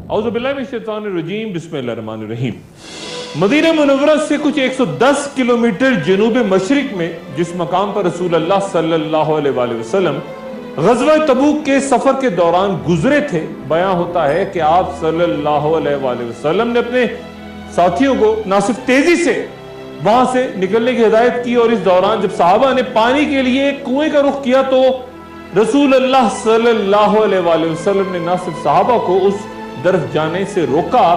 औज़ु बिल्लाहि मिनश शैतानिर रजीम, बिस्मिल्लाहिर रहमानिर रहीम। Medina Munawwara से कुछ 110 किलोमीटर जनूब मशरिक में जिस मकाम पर रसूल अल्लाह सल्लल्लाहु अलैहि वसल्लम ग़ज़वा तबूक के सफर के दौरान गुजरे थे, बयां होता है कि आप सल्लल्लाहु अलैहि वसल्लम ने अपने साथियों को ना सिर्फ तेजी से वहां से निकलने की हिदायत की, और इस दौरान जब सहाबा ने पानी के लिए कुएं का रुख किया तो रसूल अल्लाह सल्लल्लाहु अलैहि वसल्लम ने ना सिर्फ सहाबा को उस तरफ जाने से रोका,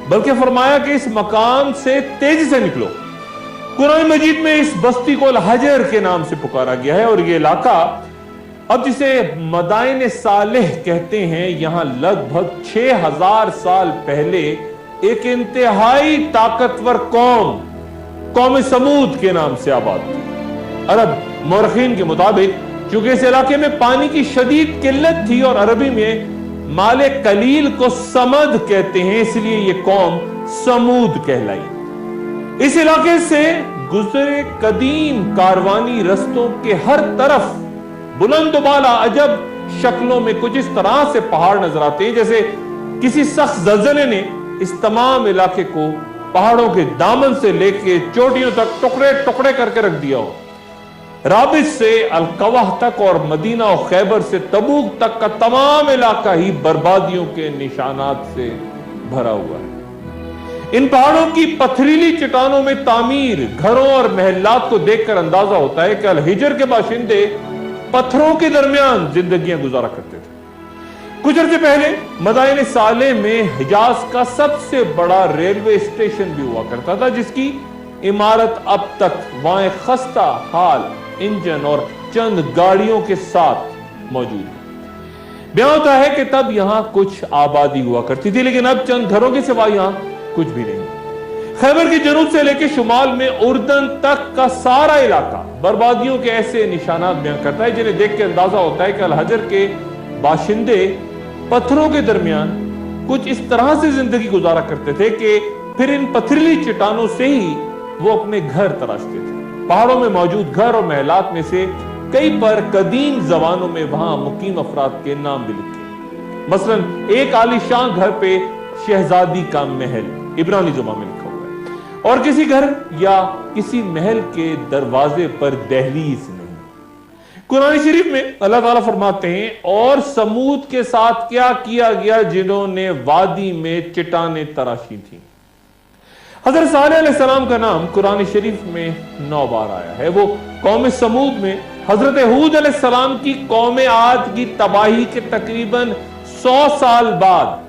बल्कि फरमाया कि इस मकाम से तेजी से निकलो। कुरान मजीद में इस बस्ती को अल-हजर के नाम से पुकारा गया है, और ये इलाका अब जिसे मदाइन सालेह कहते हैं, यहां लगभग 6000 साल पहले एक इंतहाई ताकतवर कौम समूद के नाम से आबाद थी। अरब मौरखीन के मुताबिक चूंकि इस इलाके में पानी की शदीद किल्लत थी और अरबी में माले कलील को समद कहते हैं, इसलिए ये कौम समूद कहलाई। इस इलाके से गुजरे कदीम कारवानी रस्तों के हर तरफ बुलंद बाला अजब शक्लों में कुछ इस तरह से पहाड़ नजर आते हैं जैसे किसी सख्त ज़लज़ले ने इस तमाम इलाके को पहाड़ों के दामन से लेके चोटियों तक टुकड़े टुकड़े करके रख दिया हो। राबिस से अलकवाह तक और मदीना और खैबर से तबूक तक का तमाम इलाका ही बर्बादियों के निशानात से भरा हुआ है। इन पहाड़ों की पथरीली चट्टानों में तामीर घरों और महलात को देखकर अंदाजा होता है कि अल-हिजर के बाशिंदे पत्थरों के दरमियान जिंदगियां गुजारा करते थे। कुछ अर्से पहले मदाइन साले में हिजाज का सबसे बड़ा रेलवे स्टेशन भी हुआ करता था, जिसकी इमारत अब तक वहां खस्ता हाल इंजन और चंद गाड़ियों के साथ मौजूद है। बयान होता है कि तब यहां कुछ आबादी हुआ करती थी, लेकिन अब चंद घरों के सिवा यहां कुछ भी नहीं। खैबर के जनूब से लेकर शुमाल में उर्दन तक का सारा इलाका बर्बादियों के ऐसे निशानात बयान करता है जिन्हें देख के अंदाजा होता है कि अल-हजर के बाशिंदे पत्थरों के दरमियान कुछ इस तरह से जिंदगी गुजारा करते थे कि फिर इन पथरीली चट्टानों से ही वो अपने घर तराशते थे। पहाड़ों में मौजूद घर और महलात में से कई पर कदीम जबानों में वहां मुकीम अफराद के नाम भी लिखे। मसलन एक आलीशान घर पे शहजादी का महल इब्रानी जुबान में लिखा हुआ है, और किसी घर या किसी महल के दरवाजे पर दहलीज नहीं। कुरान शरीफ में अल्लाह ताला फरमाते हैं, और समूद के साथ क्या किया गया जिन्होंने वादी में चट्टानें तराशी थी। हजरत सालेह अलैहिस्सलाम का नाम कुरान शरीफ में 9 बार आया है। वो कौम समूद में हजरत हूद अलैहिस्सलाम की कौम आद की तबाही के तकरीबन 100 साल बाद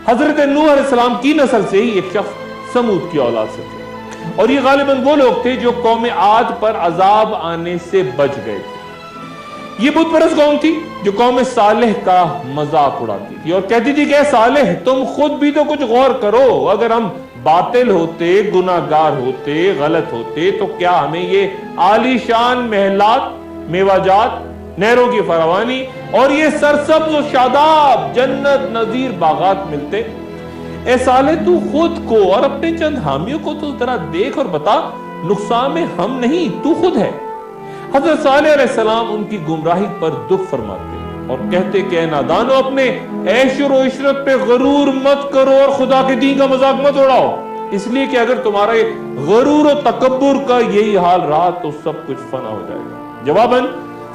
हजरत नूह अलैहिस्सलाम की नस्ल से ही एक शख्स समूद की औलाद से थे, और ये गालिबन वो लोग थे जो कौम आद पर अजाब आने से बच गए थे। ये बुत परस्त कौम थी जो कौम सालेह का मजाक उड़ाती थी और कहती थी कि सालेह तुम खुद भी तो कुछ गौर करो, अगर हम बातिल होते, गुनाहगार होते, गलत होते तो क्या हमें ये आलीशान महलात, मेवाजात, नहरों की फरावानी और ये सरसब्ज़ और शादाब जन्नत नजीर बागात मिलते? ए साले तू खुद को और अपने चंद हामियों को तो जरा देख और बता, नुकसान में हम नहीं तू खुद है। हजरत सालेह अलैहिस्सलाम उनकी गुमराही पर दुख फरमाते और कहते कि नादानो अपने ऐश और इशरत पे गरूर मत करो और खुदा के दीन का मजाक मत उड़ाओ, इसलिए कि अगर तुम्हारे गरूर और तकब्बुर का यही हाल रहा तो सब कुछ फना हो जाएगा। जवाबन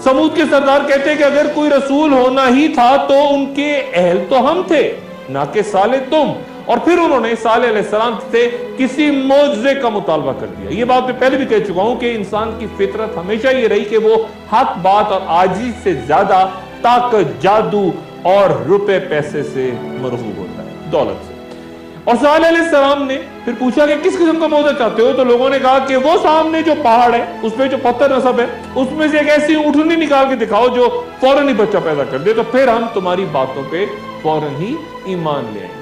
समूद के सरदार कहते कि अगर कोई रसूल होना ही था तो उनके अहल तो हम थे, ना कि साले तुम। और फिर उन्होंने सालेह अलैहिस्सलाम से किसी मौजज़े का मुतालबा कर दिया। ये बात मैं पहले भी कह चुका हूं कि इंसान की फितरत हमेशा ये रही कि वो हक बात और आजिज़ से ज्यादा ताकत, जादू और रुपए पैसे से मरहूब होता है, दौलत से। और सालेह अलैहिस्सलाम ने फिर पूछा कि किस किस्म का मौजज़ा चाहते हो, तो लोगों ने कहा कि वो सामने जो पहाड़ है उसमें जो पत्थर नस्ब है उसमें से एक ऐसी ऊँटनी निकाल के दिखाओ जो फौरन ही बच्चा पैदा कर दे, तो फिर हम तुम्हारी बातों पे फौरन ही ईमान ले आएंगे।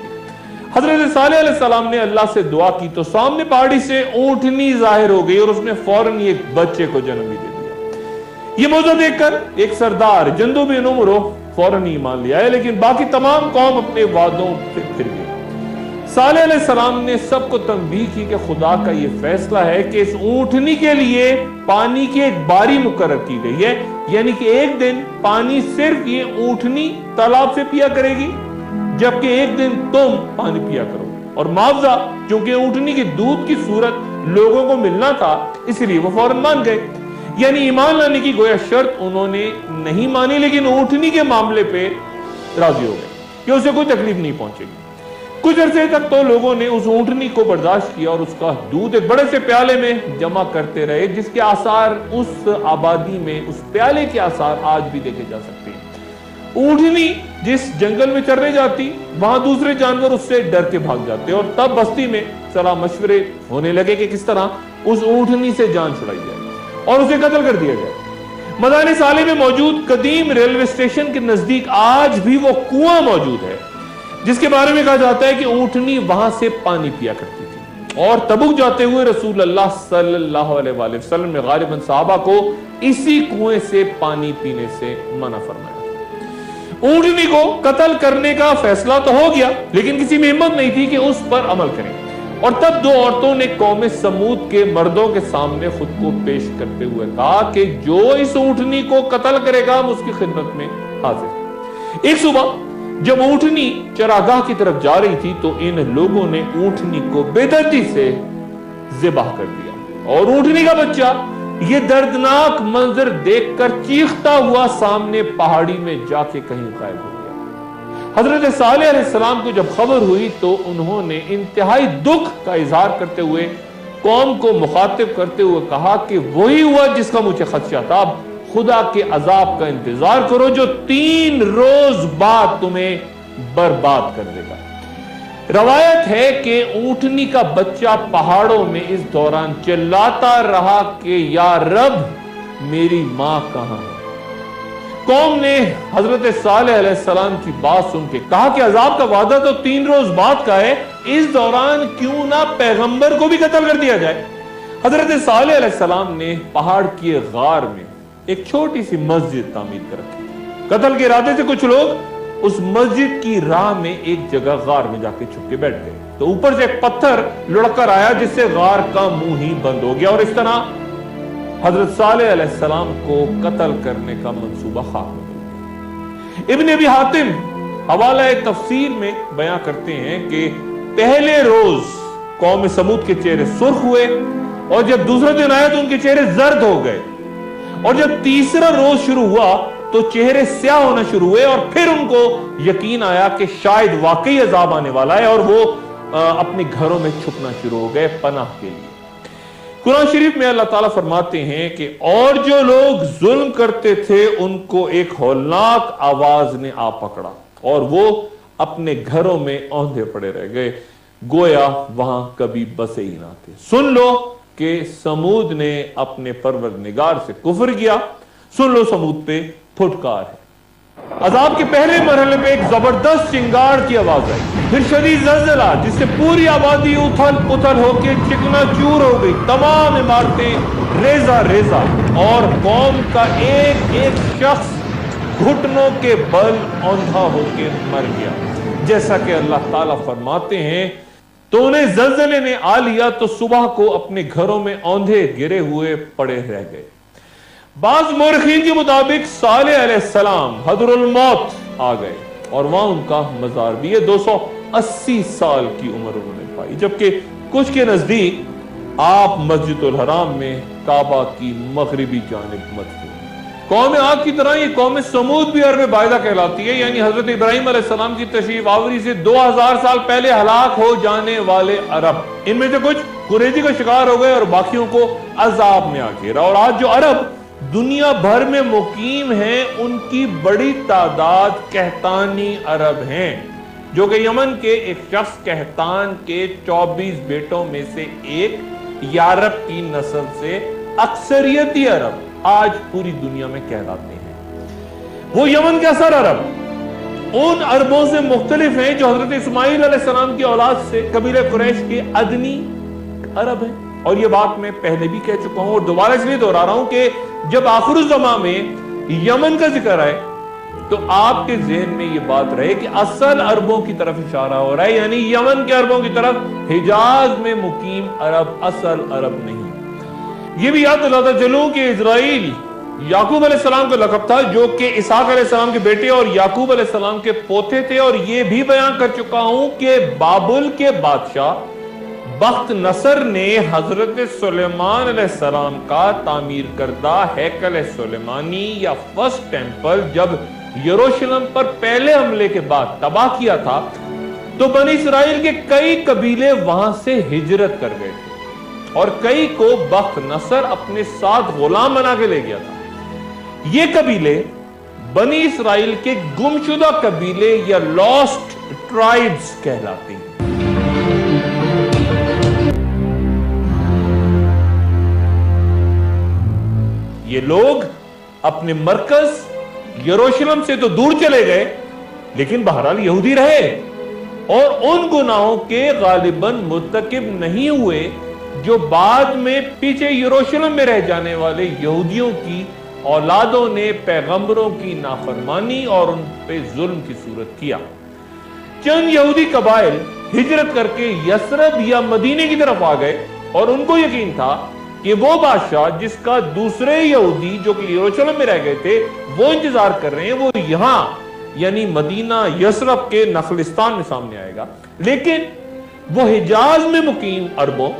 हजरत सालेह अलैहिस्सलाम ने अल्लाह से दुआ की तो सामने पहाड़ी से ऊँटनी जाहिर हो गई और उसने फौरन ही एक बच्चे को जन्म भी दे दिया। ये मौजूदा देखकर एक सरदार जंदू बिन उमरो फौरन ईमान लिया है, लेकिन बाकी तमाम कौम अपने वादों से फिर गई। सालेह अलैहिस्सलाम ने सबको तंबीह की कि खुदा का ये फैसला है कि इस ऊँटनी के लिए पानी की एक बारी मुकर्रर की गई है, यानी कि एक दिन पानी सिर्फ ये ऊँटनी तालाब से पिया करेगी, जबकि एक दिन तुम पानी पिया करो। और मुआवजा, क्योंकि ऊँटनी के दूध की सूरत लोगों को मिलना था, इसलिए वो फौरन मान गए। यानी ईमान लाने की गोया शर्त उन्होंने नहीं मानी, लेकिन ऊँटनी के मामले पे राजी हो गए कि उसे कोई तकलीफ नहीं पहुंचेगी। कुछ अरसे तक तो लोगों ने उस ऊँटनी को बर्दाश्त किया और उसका दूध एक बड़े से प्याले में जमा करते रहे, जिसके आसार उस आबादी में, उस प्याले के आसार आज भी देखे जा सकते हैं। ऊँटनी जिस जंगल में चरने जाती, वहां दूसरे जानवर उससे डर के भाग जाते और तब बस्ती में सलाह मशवरे होने लगे कि किस तरह उस ऊँटनी से जान छुड़ाई जाए और उसे कत्ल कर दिया जाए। मदानी साले में मौजूद कदीम रेलवे स्टेशन के नजदीक आज भी वो कुआं मौजूद है, जिसके बारे में कहा जाता है कि ऊँटनी वहां से पानी पिया करती थी। और तबुक जाते हुए रसूल अल्लाह सल्लल्लाहु अलैहि वसल्लम ने गालिबन सहाबा को इसी कुएं से पानी पीने से मना फरमाया। ऊँटनी को कत्ल करने का फैसला तो हो गया, लेकिन किसी में हिम्मत नहीं थी कि उस पर अमल करें। और तब दो औरतों ने कौम समूद के मर्दों के सामने खुद को पेश करते हुए कहा कि जो इस ऊँटनी को कत्ल करेगा हम उसकी खिदमत में हाजिर। एक सुबह जब ऊँटनी चरागाह की तरफ जा रही थी तो इन लोगों ने ऊँटनी को बेदर्दी से ज़िबाह कर दिया और ऊँटनी का बच्चा ये दर्दनाक मंजर देखकर चीखता हुआ सामने पहाड़ी में जाके कहीं गायब हो गया। हजरत सालेह अलैहिस्सलाम को जब खबर हुई तो उन्होंने इंतहाई दुख का इजहार करते हुए कौम को मुखातिब करते हुए कहा कि वही हुआ जिसका मुझे खदशा था। अब खुदा के अजाब का इंतजार करो जो 3 रोज बाद तुम्हें बर्बाद कर देगा। रवायत है कि ऊँटनी का बच्चा पहाड़ों में इस दौरान चिल्लाता रहा कि या रब मेरी मां कहां है। कौम ने हजरत सालेह अलैहिस्सलाम की बात सुन के कहा कि अजाब का वादा तो 3 रोज बाद का है, इस दौरान क्यों ना पैगंबर को भी कत्ल कर दिया जाए। हजरत सालेह अलैहिस्सलाम ने पहाड़ के गार में एक छोटी सी मस्जिद तामीर कर रखी। कत्ल के इरादे से कुछ लोग उस मस्जिद की राह में एक जगह गार में जाके छुप के बैठ गए तो ऊपर से एक पत्थर लुढ़कर आया जिससे गार का मुंह ही बंद हो गया और इस तरह हजरत सालेह अलैहिस्सलाम को कत्ल करने का मंसूबा खाक में मिल गया। इब्न अबी हातिम हवाला तफसीर में बयां करते हैं कि पहले रोज कौम समूद के चेहरे सुर्ख हुए और जब दूसरा दिन आया तो उनके चेहरे जर्द हो गए और जब तीसरा रोज शुरू हुआ तो चेहरे स्याह होना शुरू हुए और फिर उनको यकीन आया कि शायद वाकई अजाब आने वाला है और वो अपने घरों में छुपना शुरू हो गए पनाह के लिए। कुरान शरीफ में अल्लाह ताला फरमाते हैं कि और जो लोग जुल्म करते थे उनको एक हौलनाक आवाज ने आ पकड़ा और वो अपने घरों में औंधे पड़े रह गए, गोया वहां कभी बसे ही ना थे। सुन लो कि समूद ने अपने परवरदिगार से कुफ्र किया, सुन लो समूद पे फुटकार है। अजाब के पहले मरहले पे एक जबरदस्त चिंगार की आवाज आई, फिर शदीद ज़लज़ला जिससे पूरी आबादी उथल पुथल होकर चिकनाचूर हो गई, तमाम इमारतें रेजा रेजा और कौम का एक एक शख्स घुटनों के बल औंधा होकर मर गया। जैसा कि अल्लाह ताला फरमाते हैं तो उन्हें ज़लज़ले ने आ लिया तो सुबह को अपने घरों में औंधे गिरे हुए पड़े रह गए। बाज मोरखीन के मुताबिक सालेह अलैहिस्सलाम हदरुल मौत आ गए और वहां उनका मजार भी है। 280 साल की उम्र उन्होंने पाई, जबकि कुछ के नजदीक आप मस्जिदुल हराम में काबा की मगरिबी जानिब मदफून। कौम आग की तरह ये कौम समूद भी अरब बायदा कहलाती है, यानी हजरत इब्राहिम अलैहिस्सलाम की तशरीफ आवरी से 2000 साल पहले हलाक हो जाने वाले अरब। इनमें से कुछ कुरैशी का शिकार हो गए और बाकियों को अजाब में आ घेरा। और आज जो अरब दुनिया भर में मुकीम हैं उनकी बड़ी तादाद कहतानी अरब हैं, जो कि यमन के एक शख्स कहतान के 24 बेटों में से एक यारब की नस्ल से अक्सरियती अरब आज पूरी दुनिया में कहलाते हैं। वो यमन के असर अरब उन अरबों से मुख्तलिफ हैं जो हजरत इस्माइल अलैहिस्सलाम की औलाद से कबीले कुरैश के अदनी अरब हैं। और ये बात मैं पहले भी कह चुका हूं और दोबारा इसलिए दोहरा रहा हूं कि जब आखिरुज़्ज़मा में यमन का जिक्र आए तो आपके ज़हन में ये बात रहे कि असल अरबों की तरफ इशारा हो रहा है, यानी यमन के अरबों की तरफ, हिजाज में मुकीम अरब असल अरब नहीं। ये भी याद दिलाता चलूं कि इजराइल याकूब अलैहिस्सलाम का लक़ब था, जो कि इसहाक अलैहिस्सलाम के बेटे और याकूब अलैहिस्सलाम के पोते थे। और यह भी बयान कर चुका हूं कि बाबुल के बादशाह बख्त नसर ने हजरत सुलेमान अलैहिस्सलाम का तामीर करदा हैकल सुलेमानी या फर्स्ट टेंपल जब यरूशलेम पर पहले हमले के बाद तबाह किया था, तो बनी इसराइल के कई कबीले वहां से हिजरत कर गए थे और कई को बख्त नसर अपने साथ गुलाम बना के ले गया था। ये कबीले बनी इसराइल के गुमशुदा कबीले या लॉस्ट ट्राइब्स कहलाते हैं। ये लोग अपने मरकज यरूशलेम से तो दूर चले गए, लेकिन बहरहाल यहूदी रहे और उन गुनाहों के गालिबन मुर्तकिब नहीं हुए जो बाद में पीछे यरूशलेम में रह जाने वाले यहूदियों की औलादों ने पैगंबरों की नाफरमानी और उन पे जुल्म की सूरत किया। चंद यहूदी कबाइल हिजरत करके यसरब या मदीने की तरफ आ गए और उनको यकीन था कि वो बादशाह जिसका दूसरे यहूदी जो कि यरूशलेम में रह गए थे वो इंतजार कर रहे हैं, वो यहां यानी मदीना यसरब के नखलिस्तान में सामने आएगा। लेकिन वो हिजाज में मुकीम अरबों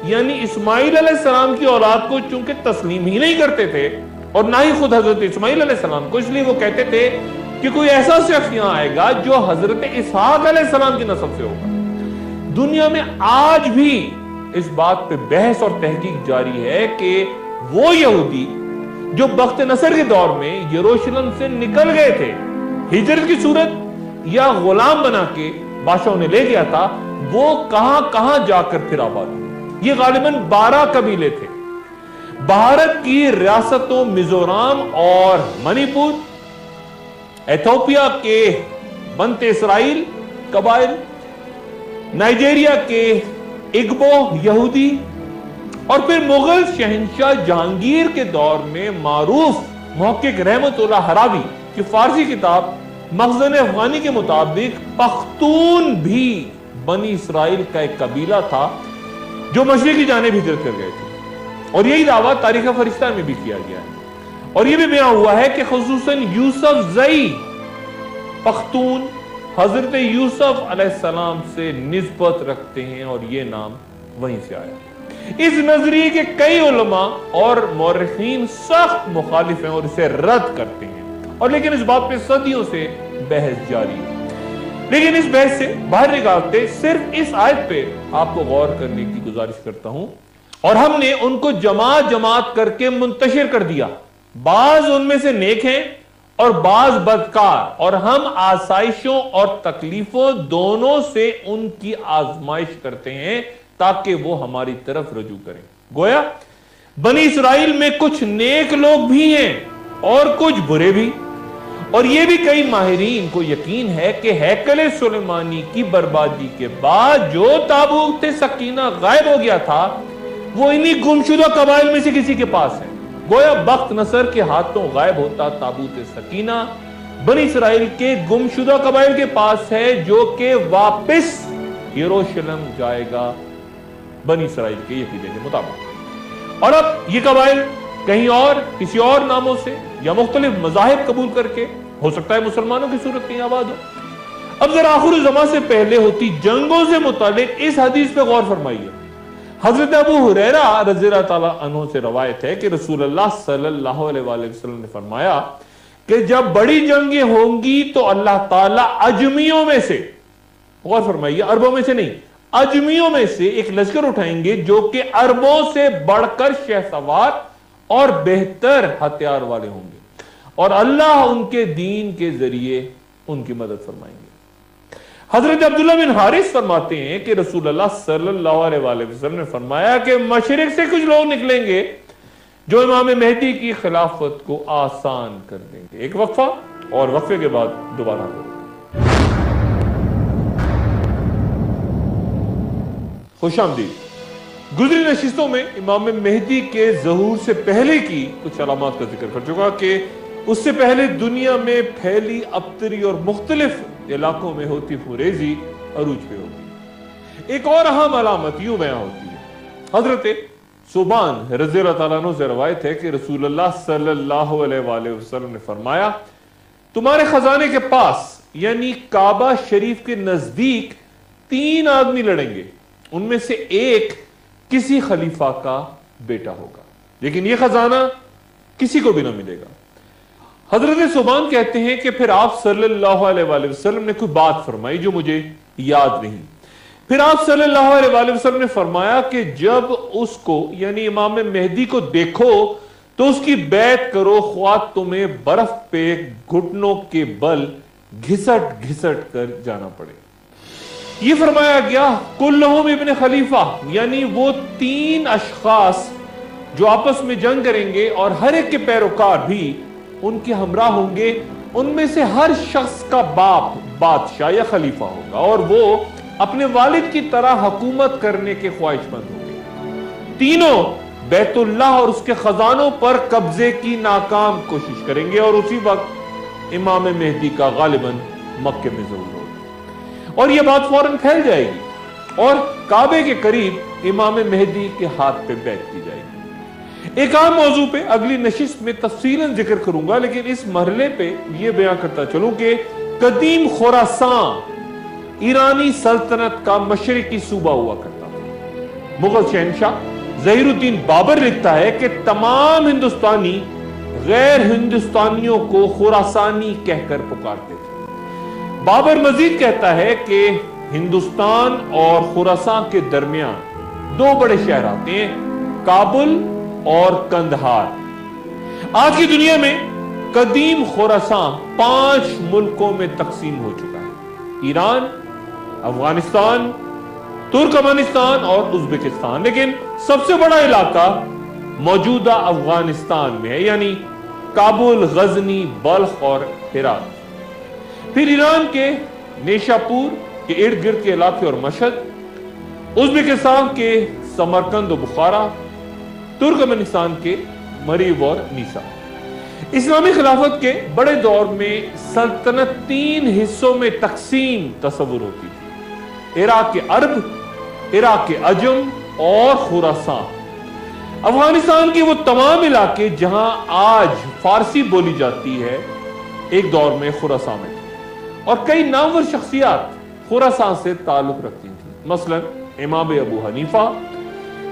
यानी इस्माइल अलैहिस्सलाम की औलाद को चूंकि तस्लीम ही नहीं करते थे और ना ही खुद हजरत इस्माइल अलैहिस्सलाम को, इसलिए वो कहते थे कि कोई ऐसा शख्स यहां आएगा जो हजरत इसहाक अलैहिस्सलाम की नस्ल से होगा। दुनिया में आज भी इस बात पे बहस और तहकीक जारी है कि वो यहूदी जो बख्त नसर के दौर में यरूशलेम से निकल गए थे हिजरत की सूरत या गुलाम बना के बादशाह ने ले गया था, वो कहां कहां जाकर फिर आबाद हुए। ये गालिबन 12 कबीले थे। भारत की रियासतों मिजोरम और मणिपुर, एथोपिया के बनते इसराइल कबाइल, नाइजीरिया के इग्बो यहूदी और फिर मुगल शहंशाह जहांगीर के दौर में मारूफ मुहक्किक रहमतुल्लाह हरावी की फारसी किताब मखज़न अफगानी के मुताबिक पख्तून भी बनी इसराइल का एक कबीला था जो मशरिक की जानिब हिजरत कर गए थे। और यही दावा तारीख फरिश्ता में भी किया गया है और यह भी बयान हुआ है कि खुसूसन यूसुफ जई पख्तून हजरत यूसुफ अलैहिस्सलाम से निस्बत रखते हैं और यह नाम वहीं से आया। इस नजरिए के कई उलमा और मौरखीन सख्त मुखालिफ हैं और इसे रद्द करते हैं और लेकिन इस बात पे सदियों से बहस जारी है। लेकिन इस बहस से बाहर निकालते सिर्फ इस आयत पे आपको गौर करने की गुजारिश करता हूं और हमने उनको जमात जमात करके मुंतशिर कर दिया। बाज उनमें से नेक हैं और बाज बदकार और हम आसाइशों और तकलीफों दोनों से उनकी आजमाइश करते हैं ताकि वो हमारी तरफ रजू करें। गोया बनी इसराइल में कुछ नेक लोग भी हैं और कुछ बुरे भी। और यह भी कई माहिरीन को यकीन है कि हैकल सुलेमानी की बर्बादी के बाद जो ताबूत सकीना गायब हो गया था वो इन्हीं गुमशुदा कबाइल में से किसी के पास है। गोया बख्त नसर के हाथों गायब होता ताबूत सकीना बनी इसराइल के गुमशुदा कबाइल के पास है जो कि वापस यरूशलेम जाएगा बनी इसराइल के अकीदे के मुताबिक। और अब ये कबाइल कहीं और किसी और नामों से या मुख्तलिफ मज़ाहिब कबूल करके हो सकता है मुसलमानों की सूरत में आबाद हो। अब जरा आखिर ज़मां से पहले होती जंगों से मुतालिक इस हदीस पे गौर फरमाइए। हजरत अबू हुरैरा रज़ियल्लाहु ताला अन्हु से रवायत है कि रसूलुल्लाह सल्लल्लाहु अलैहि वसल्लम ने फरमाया कि जब बड़ी जंगें होंगी तो अल्लाह ताला अजमियों में से, गौर फरमाइए, अरबों में से नहीं, अजमियों में से एक लश्कर उठाएंगे जो कि अरबों से बढ़कर शहसवार और बेहतर हथियार वाले होंगे और अल्लाह उनके दीन के जरिए उनकी मदद फरमाएंगे। हजरत अब्दुल्लाह बिन हारिस फरमाते हैं कि रसूलुल्लाह सल्लल्लाहु अलैहि वसल्लम ने फरमाया कि मशरिक से कुछ लोग निकलेंगे जो इमाम मेहदी की खिलाफत को आसान कर देंगे। एक वक्फा और वक्फे के बाद दोबारा खुशामदीद। गुजरी नशिस्तों में इमाम मेहदी के ज़हूर से पहले की कुछ अलामात का जिक्र कर चुका कि उससे पहले दुनिया में फैली अबतरी और मुख्तलिफ इलाकों में होती फुरेजी अरूज पे होगी। एक और अहम अलामत यूं बयां होती है, हजरत सुबान रज़ी अल्लाह तआला अन्हु से रवायत है कि रसूलुल्लाह सल्लल्लाहु अलैहि वसल्लम ने फरमाया, तुम्हारे खजाने के पास यानी काबा शरीफ के नजदीक 3 आदमी लड़ेंगे, उनमें से एक किसी खलीफा का बेटा होगा, लेकिन यह खजाना किसी को भी ना मिलेगा। हजरत सुबान कहते हैं कि फिर आप सल्लल्लाहु अलैहि वसल्लम ने कोई बात फरमाई जो मुझे याद नहीं। फिर आप सल्लल्लाहु अलैहि वसल्लम ने फरमाया कि जब उसको यानी इमाम मेहदी को देखो तो उसकी बैत करो, ख्वाह तुम्हें बर्फ पे घुटनों के बल घिसट घिसट कर जाना पड़े। ये फरमाया गया कुल्लुहुम इब्न खलीफा, यानी वो 3 अशखास जो आपस में जंग करेंगे और हर एक के पैरोकार भी उनके हमरा होंगे, उनमें से हर शख्स का बाप बादशाह या खलीफा होगा और वो अपने वालिद की तरह हुकूमत करने के ख्वाहिशमंद होंगे। तीनों बैतुल्लाह और उसके खजानों पर कब्जे की नाकाम कोशिश करेंगे और उसी वक्त इमाम मेहदी का गालिबन मक्के में जरूर होगा और यह बात फौरन फैल जाएगी और काबे के करीब इमाम मेहदी के हाथ पे बैठ की जाएगी। एक आम मौजू पे अगली नशिस्त में तफसीलन जिक्र करूंगा, लेकिन इस मरहले पे यह बयान करता चलूं कि कदीम खुरासान ईरानी सल्तनत का मशरकी सूबा हुआ करता था। मुगल शहनशाह ज़हीरुद्दीन बाबर लिखता है कि तमाम हिंदुस्तानी गैर हिंदुस्तानियों को खुरासानी कहकर पुकारते थे। बाबर मजीद कहता है कि हिंदुस्तान और खुरासान के दरमियान 2 बड़े शहर आते हैं, काबुल और कंदहार। आज की दुनिया में कदीम खुरासान 5 मुल्कों में तकसीम हो चुका है, ईरान, अफगानिस्तान, तुर्कमेनिस्तान और उज्बेकिस्तान, लेकिन सबसे बड़ा इलाका मौजूदा अफगानिस्तान में है, यानी काबुल, गजनी, बल्ख और हेरात। फिर ईरान के नेशापुर के इर्द गिर्द के इलाके और मशहद, उज्बेकिस्तान के समरकंद और बुखारा, तुर्कमेनिस्तान के मरीब और नीसा। इस्लामी खिलाफत के बड़े दौर में सल्तनत 3 हिस्सों में तकसीम तस्वुर होती थी, इराक के अरब, इराक के अजम और खुरासान। अफगानिस्तान के वो तमाम इलाके जहां आज फारसी बोली जाती है एक दौर में खुरासान में थे और कई नामवर शख्सियात खुरासान से ताल्लुक रखती थी, मसलन इमाम अबू हनीफा,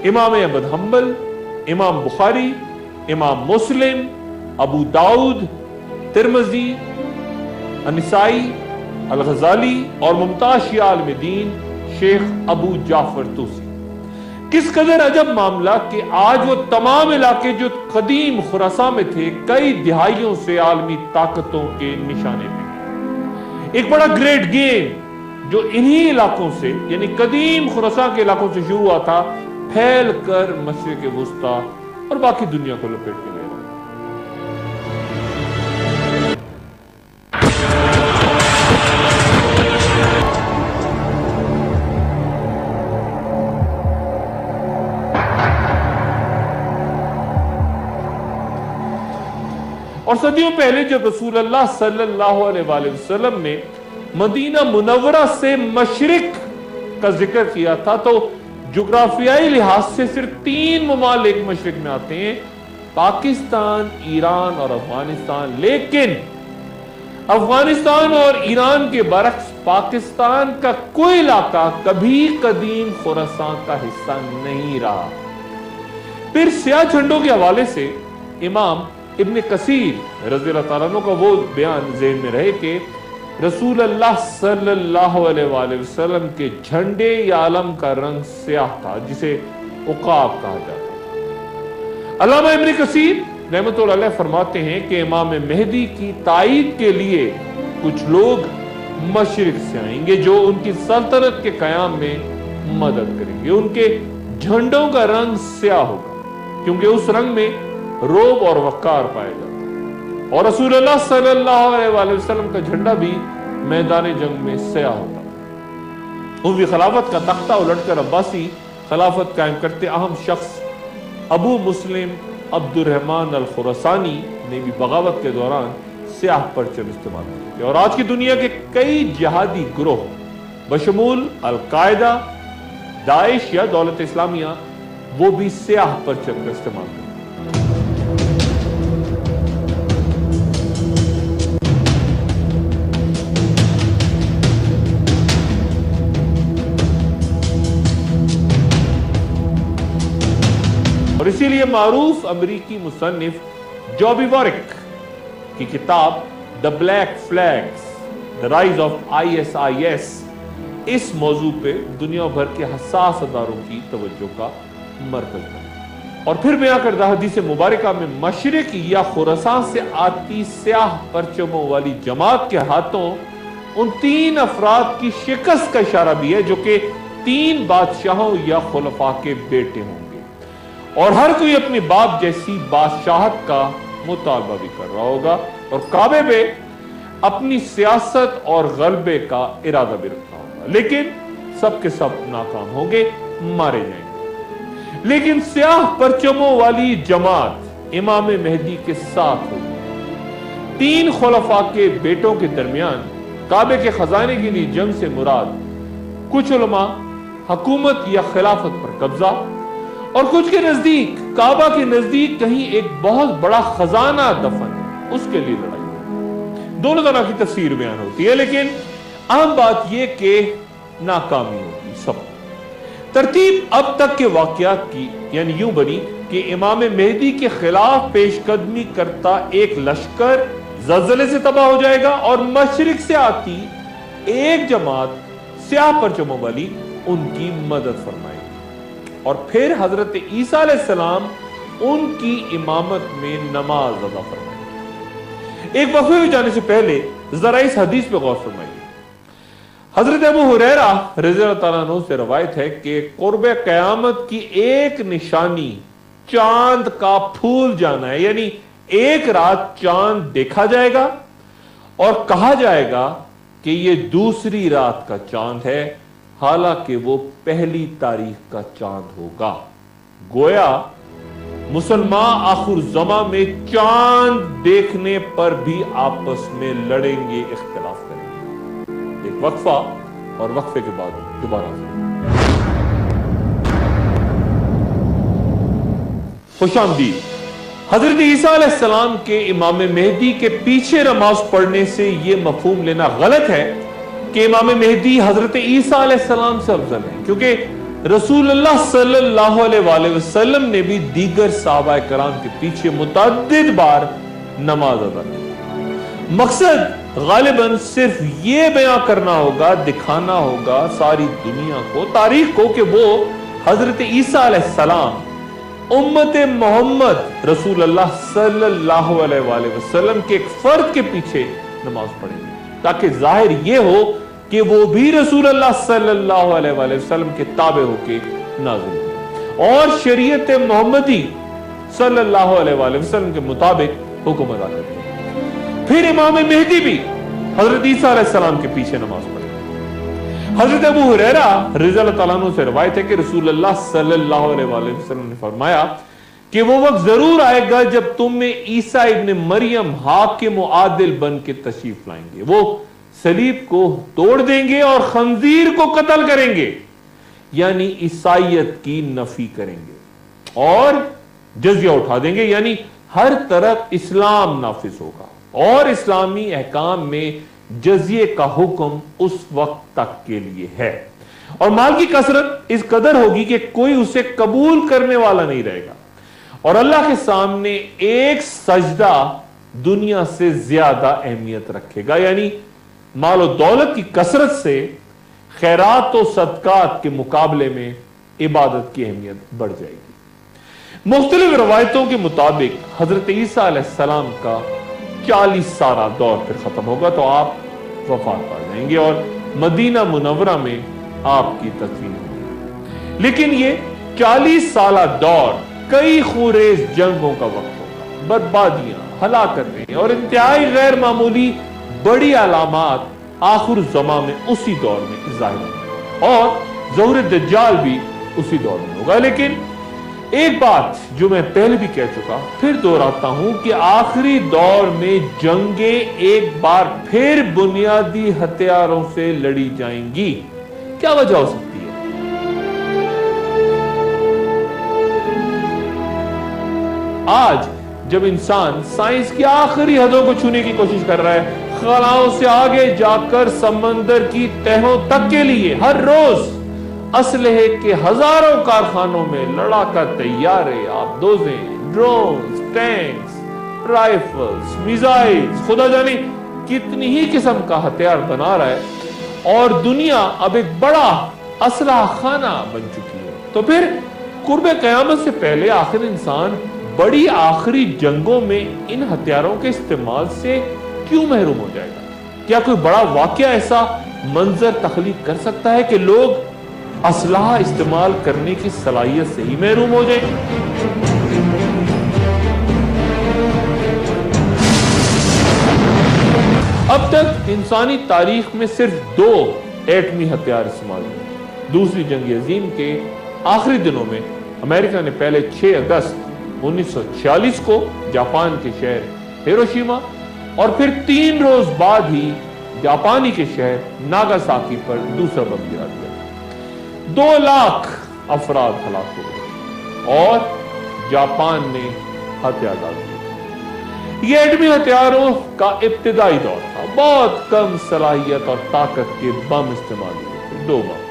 इमाम अहमद हम्बल, इमाम बुखारी, इमाम मुस्लिम, अबू दाऊद, तिरमिज़ी, अनिसाई, अल-गज़ाली और मुमताज शिया आलिम दीन शेख अबू जाफर तूसी। किस कदर अजब मामला कि आज वो तमाम इलाके जो कदीम खुरासान में थे कई दिहाइयों से आलमी ताकतों के निशाने पे। एक बड़ा ग्रेट गेम जो इन्हीं इलाकों से यानी कदीम खुरासान के इलाकों से शुरू हुआ था, फैल कर मशरिक़ वुस्ता और बाकी दुनिया को लपेट के ले रहा है। और सदियों पहले जब रसूलुल्लाह सल्लल्लाहु अलैहि वसल्लम ने मदीना मुनव्वरा से मशरिक का जिक्र किया था तो जुग्राफियाई लिहाज से सिर्फ 3 ममालिक मशरिक में आते हैं, पाकिस्तान, ईरान और अफगानिस्तान। लेकिन अफगानिस्तान और ईरान के बरक्स पाकिस्तान का कोई इलाका कभी कदीम खुरासान का हिस्सा नहीं रहा। फिर स्याह झंडों के हवाले से इमाम इब्न कसीर रज़ी अल्लाह तआला अन्हु का वो बयान ज़हन में रहे कि रसूलुल्लाह सल्लल्लाहु अलैहि वसल्लम के झंडे या आलम का रंग स्याह था, जिसे उकाब कहा जाता है। अल्लामा इब्न कसीर रहमतुल्लाह अलैह फरमाते हैं कि इमाम मेहदी की ताईद के लिए कुछ लोग मशरिक से आएंगे जो उनकी सल्तनत के कयाम में मदद करेंगे। उनके झंडों का रंग स्याह होगा क्योंकि उस रंग में रोब और वक़ार पाया जाता है और रसूलुल्लाह सल्लल्लाहु अलैहि वसल्लम का झंडा भी मैदान जंग में स्याह होता। उनकी खिलाफत का तख्ता उलटकर अब्बासी खिलाफत कायम करते अहम शख्स अबू मुस्लिम अब्दुर्रहमान अल खुरासानी ने भी बगावत के दौरान स्याह परचम इस्तेमाल किए और आज की दुनिया के कई जिहादी ग्रोह बशमूल अल-कायदा, दाइश या दौलत इस्लामिया वो भी स्याह परचम का इस्तेमाल करें। और इसीलिए मारूफ अमरीकी मुसन्निफ जॉबी वॉरिक की किताब the black flags the rise of ISIS इस मौजू पे दुनिया भर के हसास अदारों की तवज्जो का मरकज है। और फिर बयां करदा हदीस मुबारका में मशरिक या खुरासान से आती स्याह परचमों वाली जमात के हाथों उन 3 अफराद की शिकस्त का इशारा भी है जो कि 3 बादशाहों या खुलफा के बेटे होंगे और हर कोई अपने बाप जैसी बादशाहत का मुतालबा भी कर रहा होगा और काबे में अपनी सियासत और गलबे का इरादा भी रखा होगा, लेकिन सबके सब नाकाम होंगे, मारे जाएंगे। लेकिन स्याह परचमों वाली जमात इमाम मेहदी के साथ होगी। 3 खुलफा के बेटों के दरमियान काबे के खजाने के लिए जंग से मुराद कुछ उलमा हुकूमत या खिलाफत पर कब्जा और कुछ के नजदीक काबा के नजदीक कहीं एक बहुत बड़ा खजाना दफन है, उसके लिए लड़ाई। दोनों तरह की तफसीर बयान होती है, लेकिन अहम बात यह कि नाकामी होगी सब। तरतीब अब तक के वाकयात की यानी यूं बनी कि इमाम मेहदी के खिलाफ पेशकदमी करता एक लश्कर ज़लज़ले से तबाह हो जाएगा और मशरिक से आती एक जमात स्याह परचमों वाली उनकी मदद फरमाएगी और फिर हजरत ईसा अलैहिस्सलाम उनकी इमामत में नमाज अदा फरमाएंगे। एक वक्फे में जाने से पहले जरा इस हदीस पे गौर फरमाइए। हजरत अबू हुरैरा रज़ियल्लाहु ताला अन्हु से रवायत है कि कुर्बे क़यामत की एक निशानी चांद का फूल जाना है, यानी एक रात चांद देखा जाएगा और कहा जाएगा कि यह दूसरी रात का चांद है, हालांकि वो पहली तारीख का चांद होगा। गोया मुसलमान आखिर ज़मा में चांद देखने पर भी आपस में लड़ेंगे, इख्तिलाफ करेंगे। एक वक्फा और वक्फे के बाद दोबारा खुशामदीद। हजरत ईसा अलैहिस्सलाम के इमाम मेहदी के पीछे नमाज पढ़ने से यह मफहूम लेना गलत है कि इमाम मेहदी हजरत ईसा अलैहिस्सलाम से अफजल है, क्योंकि रसूलुल्लाह सल्लल्लाहु अलैहि वसल्लम ने भी दीगर सहाबा कराम के पीछे मुतअद्दिद बार नमाज अदा की। मकसद गालिबन सिर्फ ये बयां करना होगा, दिखाना होगा सारी दुनिया को, तारीख को, कि वो हजरत ईसा अलैहिस्सलाम उम्मत मोहम्मद रसूलुल्लाह सल्लल्लाहु अलैहि वसल्लम के एक फर्द के पीछे नमाज पढ़ेंगे, ताकि जाहिर ये हो कि वो भी रसूलुल्लाह सल्लल्लाहु अलैहि वसल्लम के ताबे होके नाज़िल हुए और शरीयत मोहम्मदी सल्लल्लाहु अलैहि वसल्लम के मुताबिक हुक्म अदा करते हैं। फिर इमाम मेहदी भी हजरत ईसा अलैहिस्सलाम के पीछे नमाज पढ़े। हजरत अबू हुरैरा रज़ियल्लाहु ताला अन्हु से रवायत है कि रसूलुल्लाह सल्लल्लाहु अलैहि वसल्लम ने फरमाया कि वो वक्त जरूर आएगा जब तुम में ईसा इब्न मरियम हाकिम व आदिल बन के तशरीफ लाएंगे। वो सलीब को तोड़ देंगे और खंजीर को कत्ल करेंगे, यानी ईसाइयत की नफी करेंगे और जजिया उठा देंगे, यानी हर तरफ इस्लाम नाफिज होगा और इस्लामी अहकाम में जजिए का हुक्म उस वक्त तक के लिए है और माल की कसरत इस कदर होगी कि कोई उसे कबूल करने वाला नहीं रहेगा और अल्लाह के सामने एक सजदा दुनिया से ज्यादा अहमियत रखेगा, यानी माल और दौलत की कसरत से खैरात और सदकात के मुकाबले में इबादत की अहमियत बढ़ जाएगी। मुख्तलिफ रवायतों के मुताबिक हजरत ईसा अलैहिस्सलाम का 40 साला दौर फिर खत्म होगा तो आप वफात पा जाएंगे और मदीना मुनव्वरा में आपकी तदफीन होगी। लेकिन ये 40 साला दौर कई खूरेज जंगों का वक्त होगा, बर्बादियां, हलाकतें और इंतहाई गैर मामूली बड़ी अलामात आखिर ज़मा में उसी दौर में जाहिर होंगी और ज़हूर दज्जाल भी उसी दौर में होगा। लेकिन एक बात जो मैं पहले भी कह चुका, फिर दोहराता हूं कि आखिरी दौर में जंगें एक बार फिर बुनियादी हथियारों से लड़ी जाएंगी। क्या वजह हो सकती है? आज जब इंसान साइंस की आखिरी हदों को छूने की कोशिश कर रहा है, खलाओं से आगे जाकर समंदर की तहों तक के लिए हर रोज असलहे के हजारों कारखानों में लड़ाका तैयारे, आबदोजें, ड्रोन्स, टैंक्स, राइफल्स, मिसाइल्स, खुदा जाने कितनी ही किस्म का हथियार बना रहा है और दुनिया अब एक बड़ा असलहा खाना बन चुकी है। तो फिर कुर्बे क़यामत से पहले आखिर इंसान बड़ी आखिरी जंगों में इन हथियारों के इस्तेमाल से क्यों महरूम हो जाएगा? क्या कोई बड़ा वाकया ऐसा मंजर तख्लीक कर सकता है कि लोग असलहा इस्तेमाल करने की सलाहियत से ही महरूम हो जाए? अब तक इंसानी तारीख में सिर्फ 2 एटमी हथियार इस्तेमाल हुए। दूसरी जंग अजीम के आखिरी दिनों में अमेरिका ने पहले 6 अगस्त 1946 को जापान के शहर हिरोशिमा और फिर 3 रोज बाद ही जापानी के शहर नागासाकी पर दूसरा बम गिरा दिया। 2 लाख अफराद हलाक हो गए और जापान ने हथियार डाल दिए। ये एटमी हथियारों का इब्तिदाई दौर था। बहुत कम सलाहियत और ताकत के बम इस्तेमाल हुए थे, 2 बम।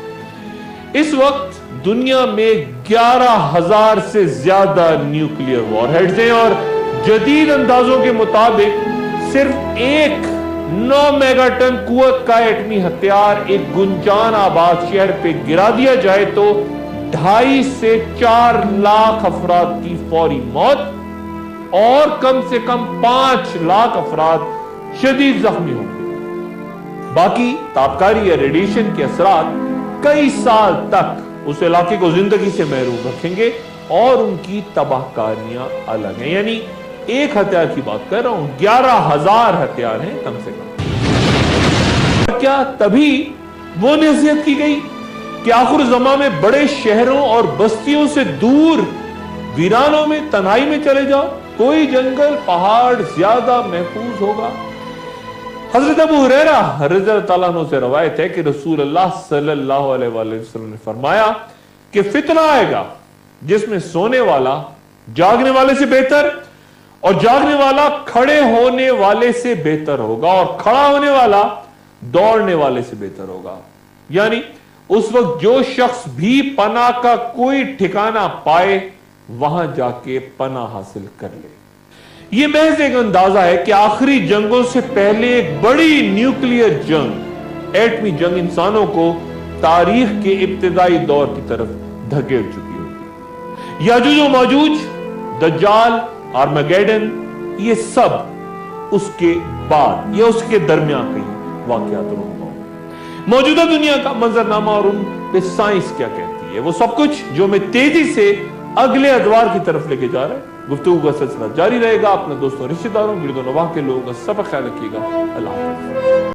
इस वक्त दुनिया में 11,000 से ज्यादा न्यूक्लियर वॉरहेड्स हैं और जदीद अंदाजों के मुताबिक सिर्फ एक 9 मेगाटन कुवत का एटमी हथियार एक गुंजान आबाद शहर पे गिरा दिया जाए तो 2.5 से 4 लाख अफराद की फौरी मौत और कम से कम 5 लाख अफराद शदीद जख्मी होंगे। बाकी तापकारी या रेडिएशन के असरात कई साल तक उस इलाके को जिंदगी से महरूम रखेंगे और उनकी तबाहकारियां अलग हैं। यानी एक हथियार की बात कर रहा हूं, 11,000 हथियार हैं कम से कम। क्या तभी वो नसीहत की गई कि आखिर ज़मा में बड़े शहरों और बस्तियों से दूर वीरानों में तन्हाई में चले जाओ, कोई जंगल पहाड़ ज्यादा महफूज होगा? हजरत अबू हुरैरा रज़ियल्लाहु अन्हु से रवायत है कि रसूल अल्लाह सल्लल्लाहु अलैहि वसल्लम ने फरमाया कि फितना आएगा जिसमें सोने वाला जागने वाले से बेहतर और जागने वाला खड़े होने वाले से बेहतर होगा और खड़ा होने वाला दौड़ने वाले से बेहतर होगा। यानी उस वक्त जो शख्स भी पनाह का कोई ठिकाना पाए वहां जाके पनाह हासिल कर ले। यह महज एक अंदाजा है कि आखिरी जंगों से पहले एक बड़ी न्यूक्लियर जंग, एटमी जंग इंसानों को तारीख के इब्तिदाई दौर की तरफ धकेल चुकी होगी। याजूज और माजूज, दज्जाल, आर्मागेडन, ये सब उसके बाद या उसके दरमियान कहीं वाकयात होगा। मौजूदा दुनिया का मंजरनामा और उन पे साइंस क्या कहती है, वो सब कुछ जो हमें तेजी से अगले अदवार की तरफ लेके जा रहा है। गुफ्तगू का सिलसिला जारी रहेगा। अपने दोस्तों, रिश्तेदारों, गिरदो नवाह के लोगों का सब ख्याल रखिएगा। अल्लाह हाफ़िज़।